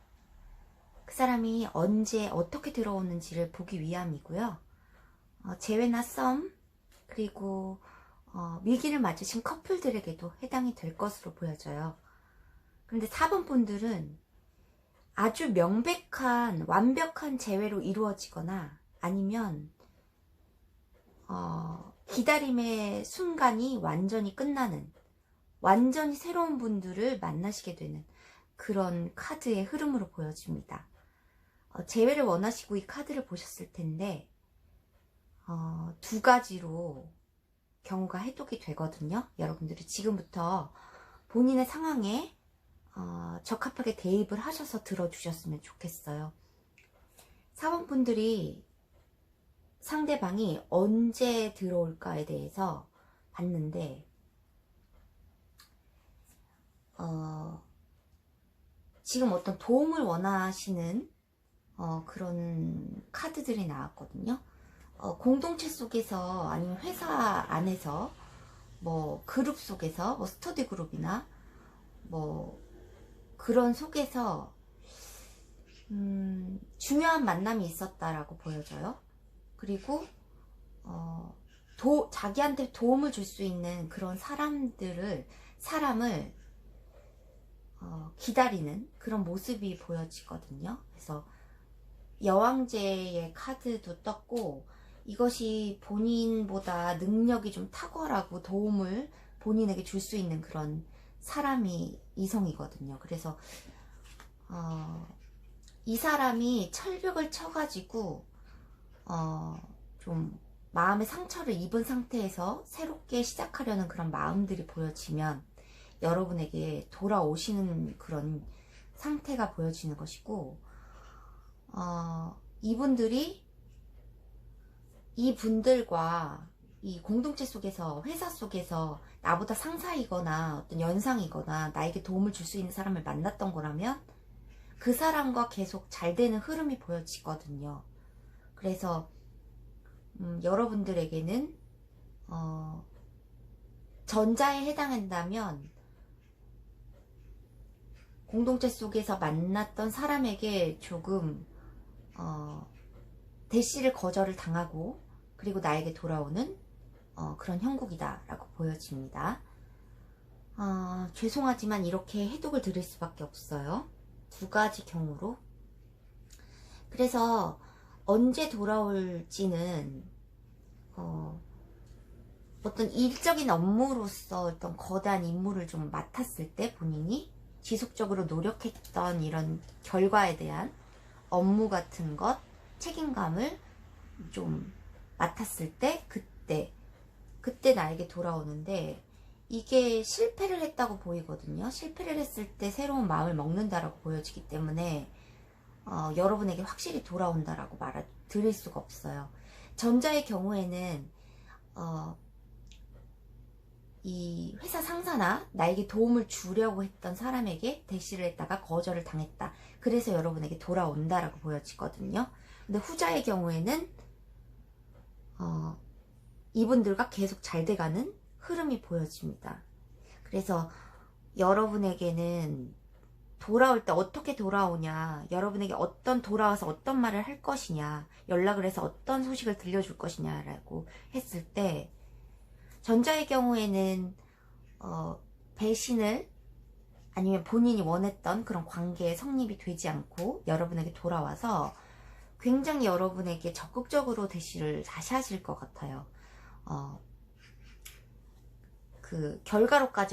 그 사람이 언제 어떻게 들어오는지를 보기 위함이고요. 재회나 썸 그리고 위기를 맞으신 커플들에게도 해당이 될 것으로 보여져요. 그런데 4번 분들은 아주 명백한 완벽한 재회로 이루어지거나 아니면 기다림의 순간이 완전히 끝나는, 완전히 새로운 분들을 만나시게 되는 그런 카드의 흐름으로 보여집니다. 재회를 원하시고 이 카드를 보셨을 텐데 2가지로 경우가 해독이 되거든요. 여러분들이 지금부터 본인의 상황에 적합하게 대입을 하셔서 들어주셨으면 좋겠어요. 4번 분들이 상대방이 언제 들어올까에 대해서 봤는데 지금 어떤 도움을 원하시는 그런 카드들이 나왔거든요. 공동체 속에서 아니면 회사 안에서 뭐 그룹 속에서 뭐 스터디 그룹이나 뭐 그런 속에서 중요한 만남이 있었다라고 보여져요. 그리고 자기한테 도움을 줄 수 있는 그런 사람을 기다리는 그런 모습이 보여지거든요. 그래서 여왕제의 카드도 떴고, 이것이 본인보다 능력이 좀 탁월하고 도움을 본인에게 줄 수 있는 그런 사람이 이성이거든요. 그래서 이 사람이 철벽을 쳐가지고 좀 마음의 상처를 입은 상태에서 새롭게 시작하려는 그런 마음들이 보여지면 여러분에게 돌아오시는 그런 상태가 보여지는 것이고, 이분들과 이 공동체 속에서, 회사 속에서 나보다 상사이거나 어떤 연상이거나 나에게 도움을 줄 수 있는 사람을 만났던 거라면 그 사람과 계속 잘 되는 흐름이 보여지거든요. 그래서 여러분들에게는 전자에 해당한다면 공동체 속에서 만났던 사람에게 조금 대시를 거절을 당하고 그리고 나에게 돌아오는 그런 형국이다 라고 보여집니다. 죄송하지만 이렇게 해독을 드릴 수밖에 없어요. 2가지 경우로. 그래서 언제 돌아올지는 어떤 일적인 업무로서 어떤 거대한 임무를 좀 맡았을 때, 본인이 지속적으로 노력했던 이런 결과에 대한 업무 같은 것, 책임감을 좀 맡았을 때 그때 나에게 돌아오는데, 이게 실패를 했다고 보이거든요. 실패를 했을 때 새로운 마음을 먹는다라고 보여지기 때문에 여러분에게 확실히 돌아온다라고 드릴 수가 없어요. 전자의 경우에는 이 회사 상사나 나에게 도움을 주려고 했던 사람에게 대시를 했다가 거절을 당했다. 그래서 여러분에게 돌아온다라고 보여지거든요. 근데 후자의 경우에는 이분들과 계속 잘 돼가는 흐름이 보여집니다. 그래서 여러분에게는 돌아올 때 어떻게 돌아오냐, 여러분에게 돌아와서 어떤 말을 할 것이냐, 연락을 해서 어떤 소식을 들려줄 것이냐라고 했을 때, 전자의 경우에는 배신을, 아니면 본인이 원했던 그런 관계의 성립이 되지 않고 여러분에게 돌아와서 굉장히 여러분에게 적극적으로 대시를 다시 하실 것 같아요. 그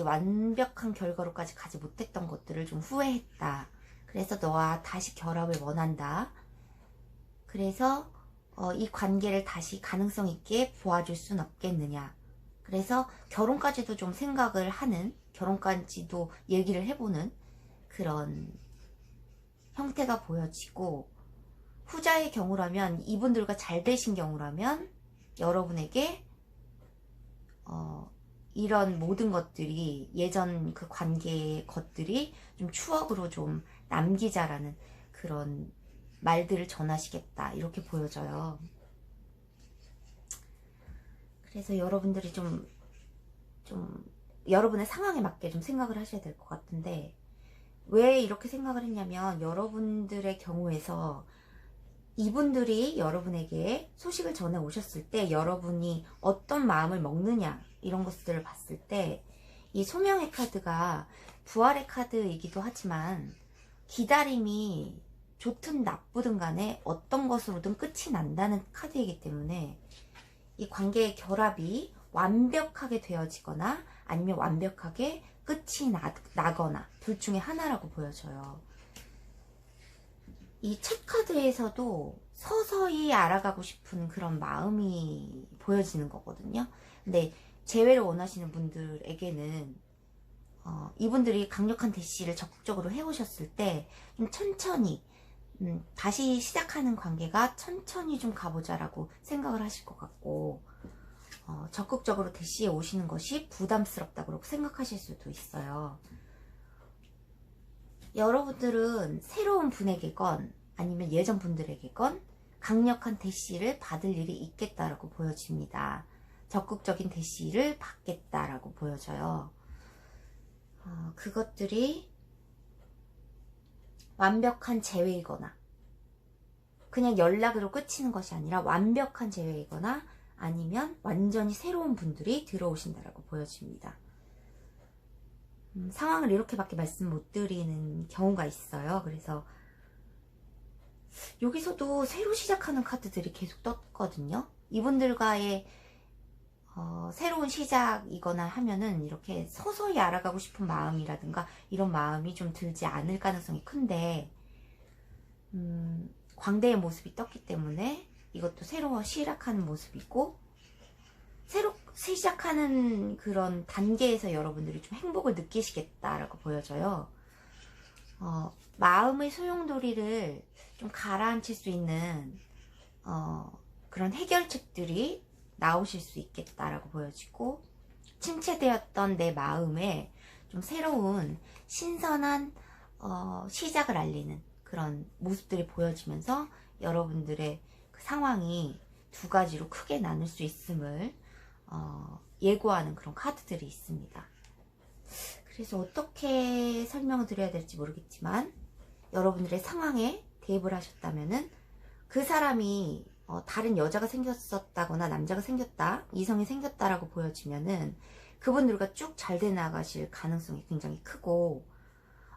완벽한 결과로까지 가지 못했던 것들을 좀 후회했다. 그래서 너와 다시 결합을 원한다. 그래서 이 관계를 다시 가능성 있게 보아줄 순 없겠느냐. 그래서 결혼까지도 좀 생각을 하는, 결혼까지도 얘기를 해보는 그런 형태가 보여지고, 후자의 경우라면, 이분들과 잘 되신 경우라면 여러분에게 이런 모든 것들이, 예전 그 관계의 것들이 좀 추억으로 좀 남기자라는 그런 말들을 전하시겠다, 이렇게 보여져요. 그래서 여러분들이 좀 여러분의 상황에 맞게 좀 생각을 하셔야 될 것 같은데, 왜 이렇게 생각을 했냐면, 여러분들의 경우에서 이분들이 여러분에게 소식을 전해 오셨을 때 여러분이 어떤 마음을 먹느냐, 이런 것들을 봤을 때, 이 소명의 카드가 부활의 카드이기도 하지만, 기다림이 좋든 나쁘든 간에 어떤 것으로든 끝이 난다는 카드이기 때문에, 이 관계의 결합이 완벽하게 되어지거나 아니면 완벽하게 끝이 나거나 둘 중에 하나라고 보여져요. 이 첫 카드에서도 서서히 알아가고 싶은 그런 마음이 보여지는 거거든요. 근데 재회를 원하시는 분들에게는 이분들이 강력한 대시를 적극적으로 해오셨을 때 좀 천천히, 다시 시작하는 관계가 천천히 좀 가보자라고 생각을 하실 것 같고, 적극적으로 대시해 오시는 것이 부담스럽다고 생각하실 수도 있어요. 여러분들은 새로운 분에게건 아니면 예전 분들에게건 강력한 대시를 받을 일이 있겠다라고 보여집니다. 적극적인 대시를 받겠다라고 보여져요. 그것들이 완벽한 재회이거나, 그냥 연락으로 끝이는 것이 아니라 완벽한 재회이거나, 아니면 완전히 새로운 분들이 들어오신다라고 보여집니다. 상황을 이렇게밖에 말씀 못 드리는 경우가 있어요. 그래서 여기서도 새로 시작하는 카드들이 계속 떴거든요. 이분들과의 새로운 시작이거나 하면은 이렇게 서서히 알아가고 싶은 마음이라든가 이런 마음이 좀 들지 않을 가능성이 큰데, 광대의 모습이 떴기 때문에 이것도 새로 시작하는 모습이고, 새로 시작하는 그런 단계에서 여러분들이 좀 행복을 느끼시겠다라고 보여져요. 마음의 소용돌이를 좀 가라앉힐 수 있는 그런 해결책들이 나오실 수 있겠다라고 보여지고, 침체되었던 내 마음에 좀 새로운 신선한 시작을 알리는 그런 모습들이 보여지면서 여러분들의 그 상황이 두 가지로 크게 나눌 수 있음을 예고하는 그런 카드들이 있습니다. 그래서 어떻게 설명을 드려야 될지 모르겠지만, 여러분들의 상황에 대입을 하셨다면은 그 사람이 다른 여자가 생겼었다거나 남자가 생겼다, 이성이 생겼다라고 보여지면은 그분들과 쭉 잘 돼 나가실 가능성이 굉장히 크고,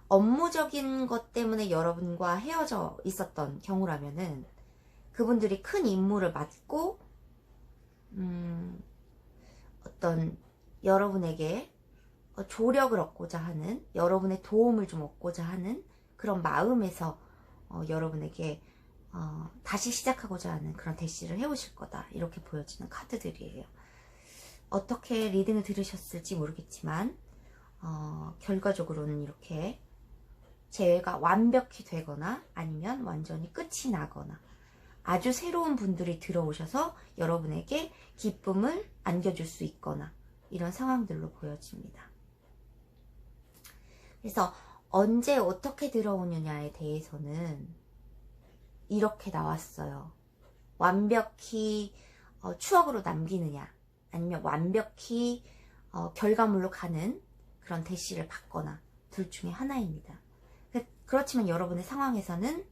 업무적인 것 때문에 여러분과 헤어져 있었던 경우라면은 그분들이 큰 임무를 맡고 어떤 여러분에게 조력을 얻고자 하는, 여러분의 도움을 좀 얻고자 하는 그런 마음에서 여러분에게 다시 시작하고자 하는 그런 대시를 해오실 거다, 이렇게 보여지는 카드들이에요. 어떻게 리딩을 들으셨을지 모르겠지만 결과적으로는 이렇게 재회가 완벽히 되거나 아니면 완전히 끝이 나거나, 아주 새로운 분들이 들어오셔서 여러분에게 기쁨을 안겨줄 수 있거나, 이런 상황들로 보여집니다. 그래서 언제 어떻게 들어오느냐에 대해서는 이렇게 나왔어요. 완벽히 추억으로 남기느냐, 아니면 완벽히 결과물로 가는 그런 대시를 받거나 둘 중에 하나입니다. 그렇지만 여러분의 상황에서는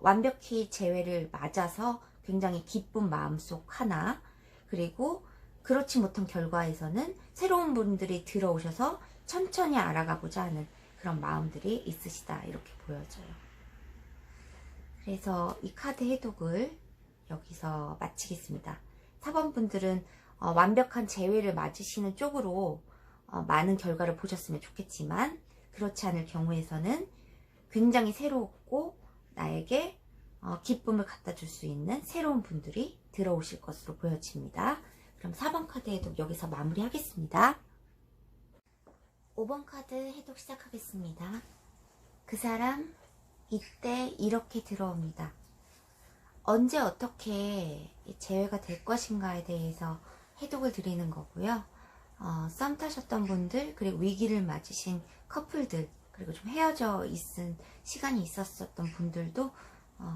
완벽히 재회를 맞아서 굉장히 기쁜 마음속 하나, 그리고 그렇지 못한 결과에서는 새로운 분들이 들어오셔서 천천히 알아가고자 하는 그런 마음들이 있으시다, 이렇게 보여져요. 그래서 이 카드 해독을 여기서 마치겠습니다. 4번 분들은 완벽한 재회를 맞으시는 쪽으로 많은 결과를 보셨으면 좋겠지만, 그렇지 않을 경우에서는 굉장히 새롭고 나에게 기쁨을 갖다 줄 수 있는 새로운 분들이 들어오실 것으로 보여집니다. 그럼 4번 카드 해독 여기서 마무리하겠습니다. 5번 카드 해독 시작하겠습니다. 그 사람 이때 이렇게 들어옵니다. 언제 어떻게 재회가 될 것인가에 대해서 해독을 드리는 거고요. 썸 타셨던 분들, 그리고 위기를 맞으신 커플들, 그리고 좀 헤어져 있은 시간이 있었던 분들도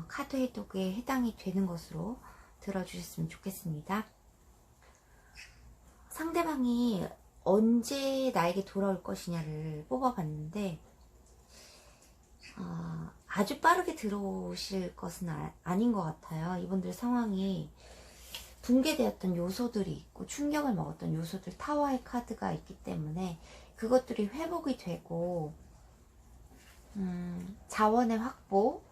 카드 해독에 해당이 되는 것으로 들어주셨으면 좋겠습니다. 상대방이 언제 나에게 돌아올 것이냐를 뽑아봤는데 아주 빠르게 들어오실 것은 아닌 것 같아요. 이분들 상황이 붕괴되었던 요소들이 있고 충격을 먹었던 요소들, 타워의 카드가 있기 때문에 그것들이 회복이 되고 자원의 확보,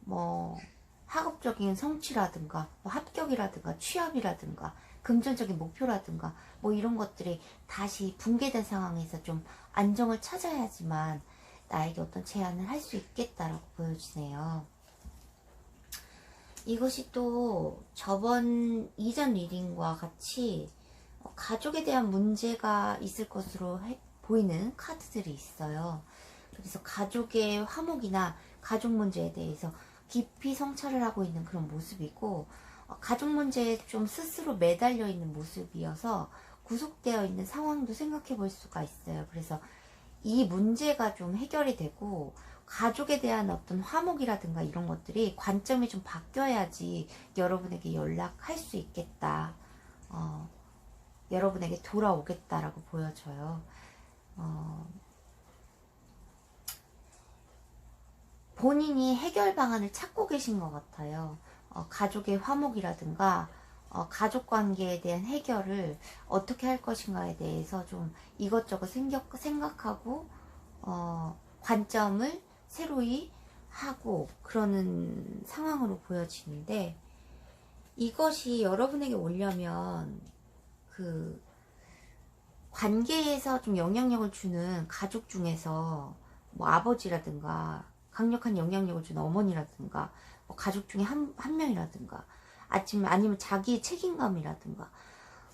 뭐 학업적인 성취라든가 뭐 합격이라든가 취업이라든가 금전적인 목표라든가 뭐 이런 것들이 다시 붕괴된 상황에서 좀 안정을 찾아야지만 나에게 어떤 제안을 할 수 있겠다라고 보여지네요. 이것이 또 이전 리딩과 같이 가족에 대한 문제가 있을 것으로 보이는 카드들이 있어요. 그래서 가족의 화목이나 가족 문제에 대해서 깊이 성찰을 하고 있는 그런 모습이고, 가족 문제에 좀 스스로 매달려 있는 모습이어서 구속되어 있는 상황도 생각해 볼 수가 있어요. 그래서 이 문제가 좀 해결이 되고 가족에 대한 어떤 화목이라든가 이런 것들이 관점이 좀 바뀌어야지 여러분에게 연락할 수 있겠다, 여러분에게 돌아오겠다라고 보여져요. 본인이 해결 방안을 찾고 계신 것 같아요. 가족의 화목이라든가 가족 관계에 대한 해결을 어떻게 할 것인가에 대해서 좀 이것저것 생각하고 관점을 새로이 하고 그러는 상황으로 보여지는데, 이것이 여러분에게 오려면 그 관계에서 좀 영향력을 주는 가족 중에서 뭐 아버지라든가 강력한 영향력을 주는 어머니라든가 뭐 가족 중에 한 명이라든가 아니면 자기의 책임감이라든가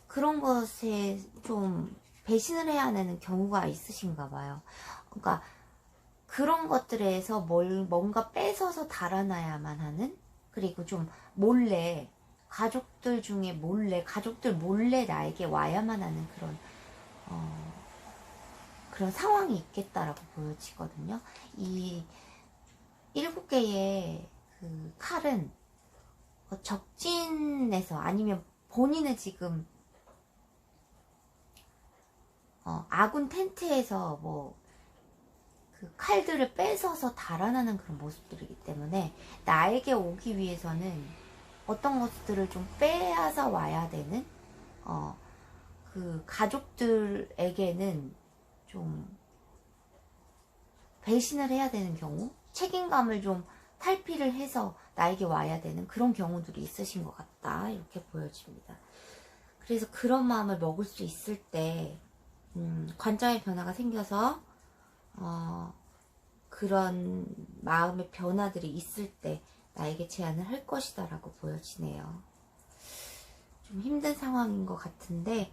그런 것에 좀 배신을 해야 하는 경우가 있으신가 봐요. 그러니까 그런 것들에서 뭔가 뺏어서 달아나야만 하는, 그리고 좀 몰래 가족들 몰래 나에게 와야만 하는 그런 상황이 있겠다라고 보여지거든요. 이 7개의 그 칼은 적진에서 아니면 본인의 지금 아군 텐트에서 뭐 그 칼들을 뺏어서 달아나는 그런 모습들이기 때문에 나에게 오기 위해서는 어떤 것들을 좀 빼앗아 와야 되는 그 가족들에게는 좀 배신을 해야 되는 경우, 책임감을 좀 탈피를 해서 나에게 와야 되는 그런 경우들이 있으신 것 같다, 이렇게 보여집니다. 그래서 그런 마음을 먹을 수 있을 때 관점의 변화가 생겨서 그런 마음의 변화들이 있을 때 나에게 제안을 할 것이다 라고 보여지네요. 좀 힘든 상황인 것 같은데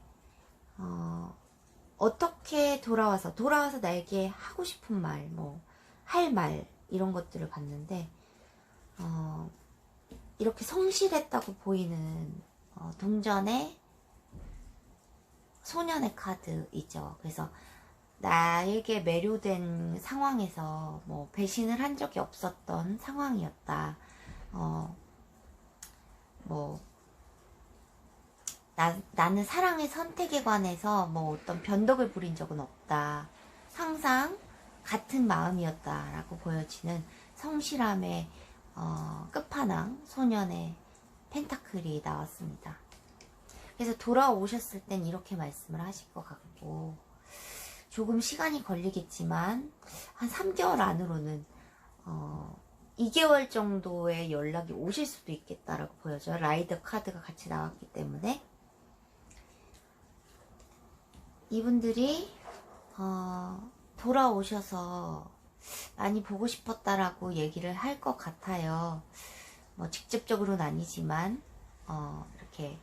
어떻게 돌아와서 나에게 하고 싶은 말, 뭐 할 말 이런 것들을 봤는데 이렇게 성실했다고 보이는 동전의 소년의 카드이죠. 그래서 나에게 매료된 상황에서 뭐 배신을 한 적이 없었던 상황이었다. 뭐 나는 사랑의 선택에 관해서 뭐 어떤 변덕을 부린 적은 없다. 항상 같은 마음이었다라고 보여지는 성실함의 끝판왕 소년의 펜타클이 나왔습니다. 그래서 돌아오셨을 땐 이렇게 말씀을 하실 것 같고, 조금 시간이 걸리겠지만 한 3개월 안으로는 2개월 정도의 연락이 오실 수도 있겠다라고 보여져요. 라이더 카드가 같이 나왔기 때문에 이분들이 돌아오셔서 많이 보고 싶었다라고 얘기를 할 것 같아요. 뭐 직접적으로는 아니지만 이렇게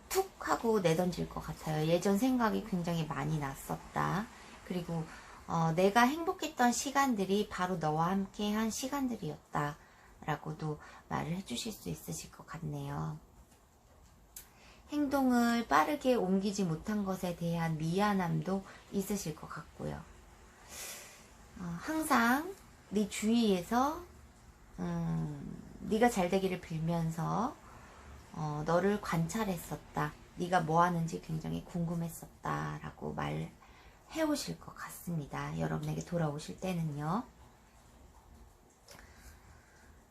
툭 하고 내던질 것 같아요. 예전 생각이 굉장히 많이 났었다. 그리고 내가 행복했던 시간들이 바로 너와 함께 한 시간들이었다 라고도 말을 해주실 수 있으실 것 같네요. 행동을 빠르게 옮기지 못한 것에 대한 미안함도 있으실 것 같고요. 항상 네 주위에서 네가 잘 되기를 빌면서 너를 관찰했었다. 네가 뭐 하는지 굉장히 궁금했었다 라고 말해오실 것 같습니다. 여러분에게 돌아오실 때는요.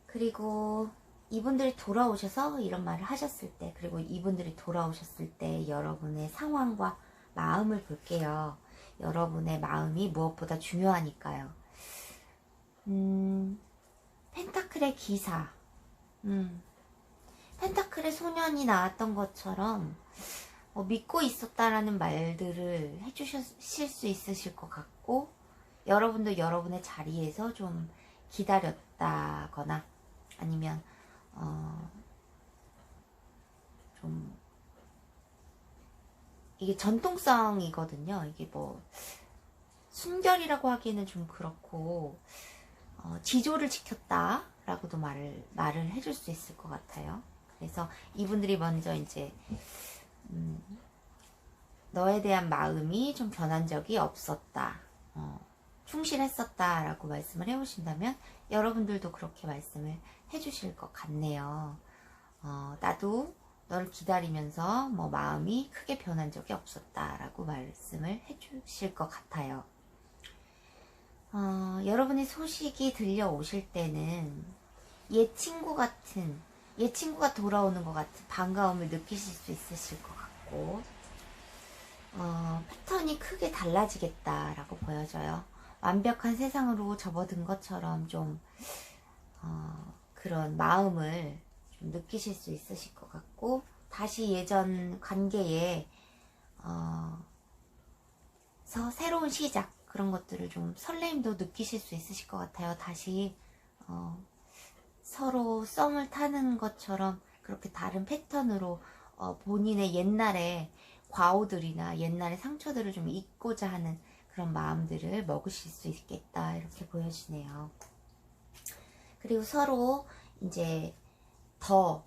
그리고 이분들이 돌아오셔서 이런 말을 하셨을 때, 그리고 이분들이 돌아오셨을 때 여러분의 상황과 마음을 볼게요. 여러분의 마음이 무엇보다 중요하니까요. 펜타클의 기사, 펜타클의 소년이 나왔던 것처럼 믿고 있었다라는 말들을 해주실 수 있으실 것 같고, 여러분도 여러분의 자리에서 좀 기다렸다거나 아니면 좀 이게 전통성이거든요. 이게 뭐 순결이라고 하기에는 좀 그렇고 지조를 지켰다 라고도 말을 해줄 수 있을 것 같아요. 그래서 이분들이 먼저 이제 너에 대한 마음이 좀 변한 적이 없었다, 충실했었다 라고 말씀을 해오신다면 여러분들도 그렇게 말씀을 해주실 것 같네요. 나도 너를 기다리면서 뭐 마음이 크게 변한 적이 없었다 라고 말씀을 해주실 것 같아요. 여러분의 소식이 들려오실 때는 옛 친구가 돌아오는 것 같은 반가움을 느끼실 수 있으실 것 같고, 패턴이 크게 달라지겠다라고 보여져요. 완벽한 세상으로 접어든 것처럼 좀 그런 마음을 좀 느끼실 수 있으실 것 같고, 다시 예전 관계에 새로운 시작, 그런 것들을 좀 설레임도 느끼실 수 있으실 것 같아요. 다시 서로 썸을 타는 것처럼 그렇게 다른 패턴으로 본인의 옛날의 과오들이나 옛날의 상처들을 좀 잊고자 하는 그런 마음들을 먹으실 수 있겠다, 이렇게 보여지네요. 그리고 서로 이제 더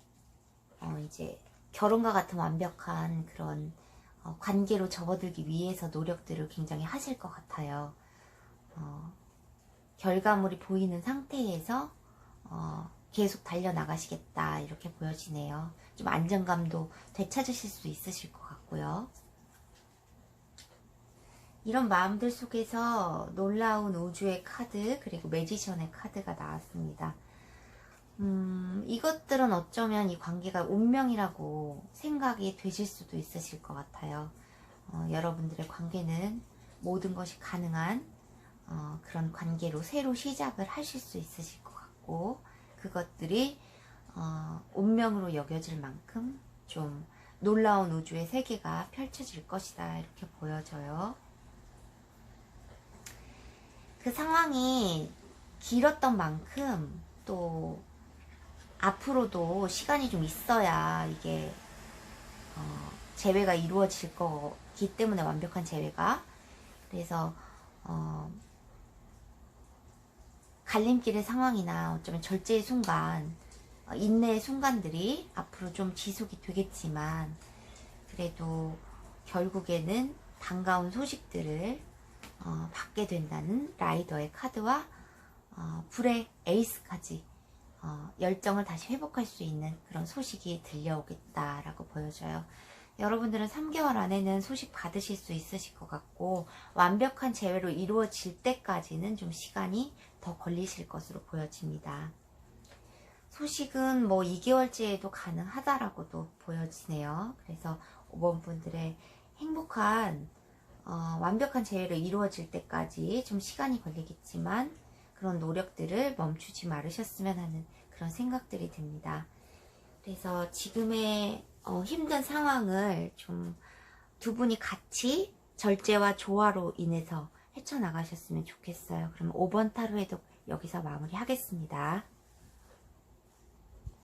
이제 결혼과 같은 완벽한 그런 관계로 접어들기 위해서 노력들을 굉장히 하실 것 같아요. 결과물이 보이는 상태에서 계속 달려나가시겠다, 이렇게 보여지네요. 좀 안정감도 되찾으실 수 있으실 것 같고요. 이런 마음들 속에서 놀라운 우주의 카드, 그리고 매지션의 카드가 나왔습니다. 이것들은 어쩌면 이 관계가 운명이라고 생각이 되실 수도 있으실 것 같아요. 여러분들의 관계는 모든 것이 가능한 그런 관계로 새로 시작을 하실 수 있으실 것 같고, 그것들이 운명으로 여겨질 만큼 좀 놀라운 우주의 세계가 펼쳐질 것이다, 이렇게 보여져요. 그 상황이 길었던 만큼 또 앞으로도 시간이 좀 있어야 이게 재회가 이루어질 거기 때문에, 완벽한 재회가. 그래서 갈림길의 상황이나 어쩌면 절제의 순간, 인내의 순간들이 앞으로 좀 지속이 되겠지만, 그래도 결국에는 반가운 소식들을 받게 된다는 라이더의 카드와 불의 에이스까지 열정을 다시 회복할 수 있는 그런 소식이 들려오겠다라고 보여져요. 여러분들은 3개월 안에는 소식 받으실 수 있으실 것 같고, 완벽한 재회로 이루어질 때까지는 좀 시간이 더 걸리실 것으로 보여집니다. 소식은 뭐 2개월째에도 가능하다라고도 보여지네요. 그래서 5번 분들의 행복한 완벽한 재회로 이루어질 때까지 좀 시간이 걸리겠지만 그런 노력들을 멈추지 말으셨으면 하는 그런 생각들이 듭니다. 그래서 지금의 힘든 상황을 좀 두 분이 같이 절제와 조화로 인해서 헤쳐나가셨으면 좋겠어요. 그럼 5번 타로에도 여기서 마무리하겠습니다.